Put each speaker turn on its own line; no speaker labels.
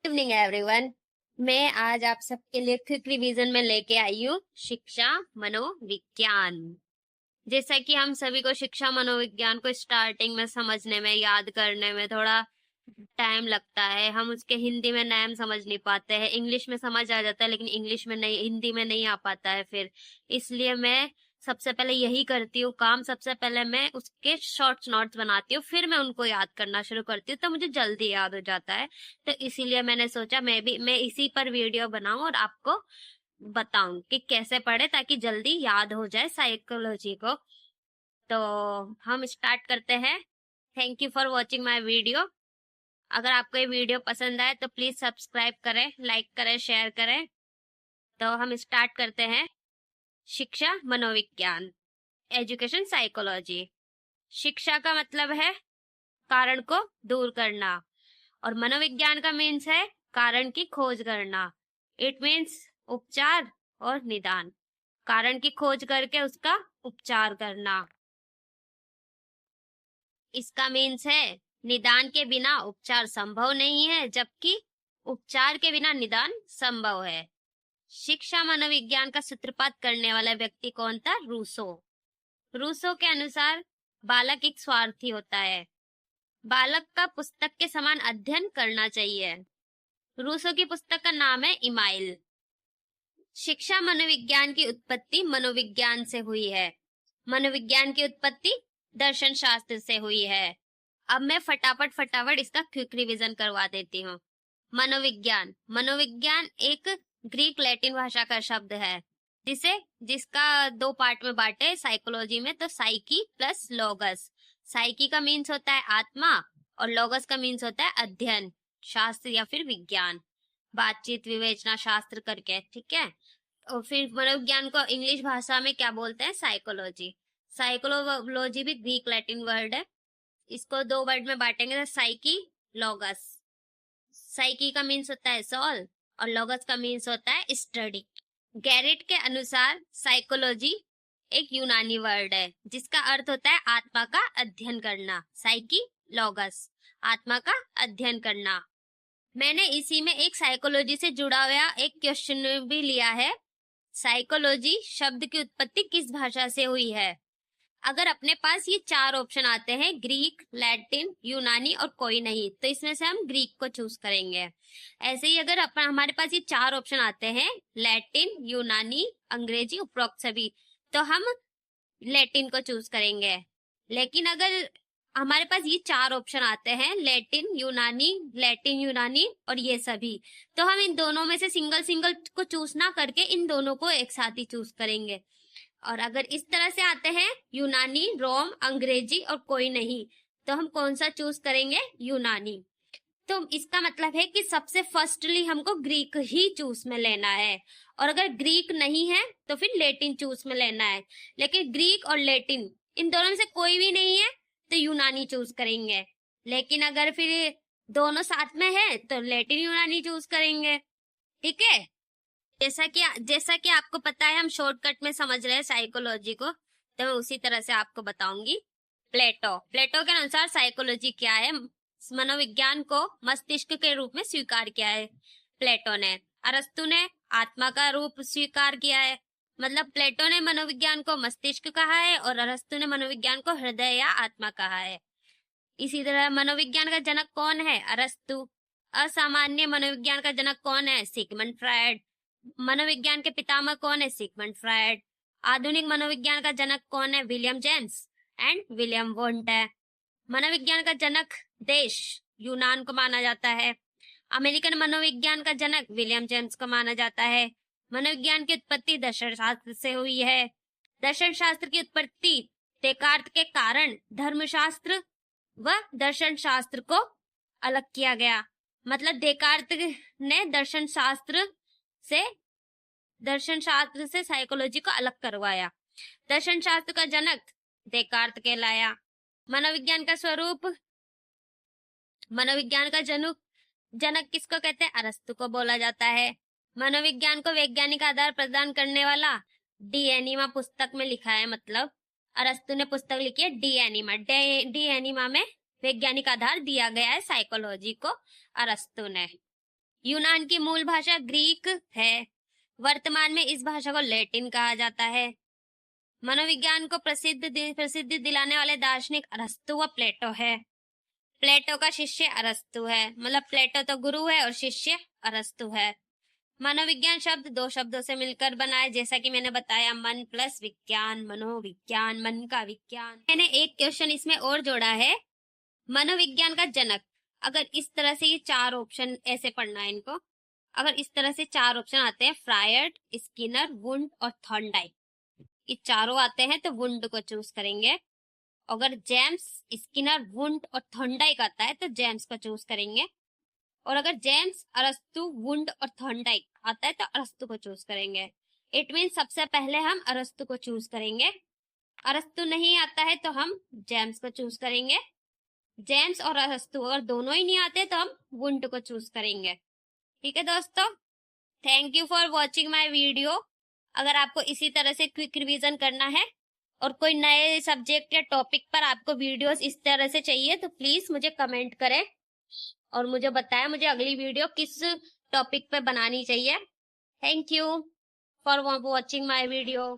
Evening everyone. मैं आज आप सबके लिए क्विक रिवीजन में लेके आई हूँ शिक्षा मनोविज्ञान। जैसा कि हम सभी को शिक्षा मनोविज्ञान को स्टार्टिंग में समझने में, याद करने में थोड़ा टाइम लगता है। हम उसके हिंदी में नाम समझ नहीं पाते हैं। इंग्लिश में समझ आ जाता है लेकिन इंग्लिश में नहीं, हिंदी में नहीं आ पाता है। फिर इसलिए मैं सबसे पहले यही करती हूँ काम। सबसे पहले मैं उसके शॉर्ट्स नोट्स बनाती हूँ, फिर मैं उनको याद करना शुरू करती हूँ, तो मुझे जल्दी याद हो जाता है। तो इसीलिए मैंने सोचा मैं इसी पर वीडियो बनाऊं और आपको बताऊं कि कैसे पढ़े ताकि जल्दी याद हो जाए साइकोलॉजी को। तो हम स्टार्ट करते हैं। Thank you for watching my video. अगर आपको ये वीडियो पसंद आए तो प्लीज सब्सक्राइब करें, लाइक करें, शेयर करें। तो हम स्टार्ट करते हैं। शिक्षा मनोविज्ञान, एजुकेशन साइकोलॉजी। शिक्षा का मतलब है कारण को दूर करना, और मनोविज्ञान का मीन्स है कारण की खोज करना। इट मीन्स उपचार और निदान। कारण की खोज करके उसका उपचार करना। इसका मीन्स है निदान के बिना उपचार संभव नहीं है, जबकि उपचार के बिना निदान संभव है। शिक्षा मनोविज्ञान का सूत्रपात करने वाला व्यक्ति कौन था? रूसो। रूसो के अनुसार बालक एक स्वार्थी होता है। बालक का पुस्तक के समान अध्ययन करना चाहिए। रूसो की पुस्तक का नाम है इमाइल। शिक्षा मनोविज्ञान की उत्पत्ति मनोविज्ञान से हुई है। मनोविज्ञान की उत्पत्ति दर्शन शास्त्र से हुई है। अब मैं फटाफट इसका क्विक रिवीजन करवा देती हूँ। मनोविज्ञान, मनोविज्ञान एक ग्रीक लैटिन भाषा का शब्द है जिसका दो पार्ट में बांटे साइकोलॉजी में। तो साइकी प्लस लोगस। साइकी का मीन्स होता है आत्मा और लोगस का मीन्स होता है अध्ययन, शास्त्र या फिर विज्ञान, बातचीत, विवेचना, शास्त्र करके। ठीक है। और फिर मनोविज्ञान को इंग्लिश भाषा में क्या बोलते हैं? साइकोलॉजी। साइकोलॉजी भी ग्रीक लैटिन वर्ड है। इसको दो वर्ड में बांटेंगे तो साइकी, लोगस। साइकी का मीन्स होता है सोल और लोगस का मीन्स होता है स्टडी। गैरेट के अनुसार साइकोलॉजी एक यूनानी वर्ड है जिसका अर्थ होता है आत्मा का अध्ययन करना। साइकी, लोगस, आत्मा का अध्ययन करना। मैंने इसी में एक साइकोलॉजी से जुड़ा हुआ एक क्वेश्चन भी लिया है। साइकोलॉजी शब्द की उत्पत्ति किस भाषा से हुई है? अगर अपने पास ये चार ऑप्शन आते हैं, ग्रीक, लैटिन, यूनानी और कोई नहीं, तो इसमें से हम ग्रीक को चूज करेंगे। ऐसे ही अगर हमारे पास ये चार ऑप्शन आते हैं, लैटिन, यूनानी, अंग्रेजी, उपरोक्त सभी, तो हम लैटिन को चूज करेंगे। लेकिन अगर हमारे पास ये चार ऑप्शन आते हैं, लैटिन, यूनानी और ये सभी, तो हम इन दोनों में से सिंगल सिंगल को चूज ना करके इन दोनों को एक साथ ही चूज करेंगे। और अगर इस तरह से आते हैं यूनानी, रोम, अंग्रेजी और कोई नहीं, तो हम कौन सा चूज करेंगे? यूनानी। तो इसका मतलब है कि सबसे फर्स्टली हमको ग्रीक ही चूज में लेना है, और अगर ग्रीक नहीं है तो फिर लैटिन चूज में लेना है। लेकिन ग्रीक और लैटिन इन दोनों में से कोई भी नहीं है तो यूनानी चूज करेंगे। लेकिन अगर फिर दोनों साथ में है तो लैटिन यूनानी चूज करेंगे। ठीक है। जैसा कि आपको पता है, हम शॉर्टकट में समझ रहे हैं साइकोलॉजी को, तो मैं उसी तरह से आपको बताऊंगी। प्लेटो के अनुसार साइकोलॉजी क्या है? मनोविज्ञान को मस्तिष्क के रूप में स्वीकार किया है प्लेटो ने। अरस्तु ने आत्मा का रूप स्वीकार किया है। मतलब प्लेटो ने मनोविज्ञान को मस्तिष्क कहा है और अरस्तु ने मनोविज्ञान को हृदय या आत्मा कहा है। इसी तरह मनोविज्ञान का जनक कौन है? अरस्तु। असामान्य मनोविज्ञान का जनक कौन है? Sigmund Freud. मनोविज्ञान के पितामह कौन है? Sigmund Freud. आधुनिक मनोविज्ञान का जनक कौन है? William James and William Wundt है। मनोविज्ञान का जनक देश यूनान को माना जाता है। अमेरिकन मनोविज्ञान का जनक विलियम जेम्स को माना जाता है। मनोविज्ञान की उत्पत्ति दर्शन शास्त्र से हुई है। दर्शन शास्त्र की उत्पत्ति देकार्त के कारण धर्मशास्त्र व दर्शन शास्त्र को अलग किया गया। मतलब देकार्त ने दर्शन शास्त्र से साइकोलॉजी को अलग करवाया। दर्शन शास्त्र का जनक देकार्त कहलाया। मनोविज्ञान का स्वरूप, मनोविज्ञान का जनक किसको कहते हैं? अरस्तु को बोला जाता है। मनोविज्ञान को वैज्ञानिक आधार प्रदान करने वाला डी एनिमा पुस्तक में लिखा है। मतलब अरस्तु ने पुस्तक लिखी है डी एनिमा। डी एनिमा में वैज्ञानिक आधार दिया गया है साइकोलॉजी को, अरस्तु ने। यूनान की मूल भाषा ग्रीक है। वर्तमान में इस भाषा को लैटिन कहा जाता है। मनोविज्ञान को प्रसिद्धि दिलाने वाले दार्शनिक अरस्तु व प्लेटो है। प्लेटो का शिष्य अरस्तु है, मतलब प्लेटो तो गुरु है और शिष्य अरस्तु है। मनोविज्ञान शब्द दो शब्दों से मिलकर बना है, जैसा कि मैंने बताया, मन प्लस विज्ञान, मनोविज्ञान, मन का विज्ञान। मैंने एक क्वेश्चन इसमें और जोड़ा है, मनोविज्ञान का जनक। अगर इस तरह से ये चार ऑप्शन ऐसे पढ़ना है इनको, अगर इस तरह से चार ऑप्शन आते हैं, फ्रायड, स्किनर, वुंड और थॉर्नडाइक, ये चारों आते हैं तो वुंड को चूज करेंगे। अगर जेम्स, स्किनर, वुंड और थॉर्नडाइक आता है तो जेम्स को चूज करेंगे। और अगर जेम्स, अरस्तु, वुंड और थॉर्नडाइक आता है तो अरस्तु को चूज करेंगे। इट मीन सबसे पहले हम अरस्तु को चूज करेंगे। अरस्तु नहीं आता है तो हम जेम्स को चूज करेंगे। जेम्स और अरस्तु अगर दोनों ही नहीं आते तो हम वुंड को चूज करेंगे। ठीक है दोस्तों, thank you for watching my video. अगर आपको इसी तरह से क्विक रिवीजन करना है और कोई नए सब्जेक्ट या टॉपिक पर आपको वीडियोस इस तरह से चाहिए तो प्लीज मुझे कमेंट करें और मुझे बताएं मुझे अगली वीडियो किस टॉपिक पे बनानी चाहिए। Thank you for watching my video.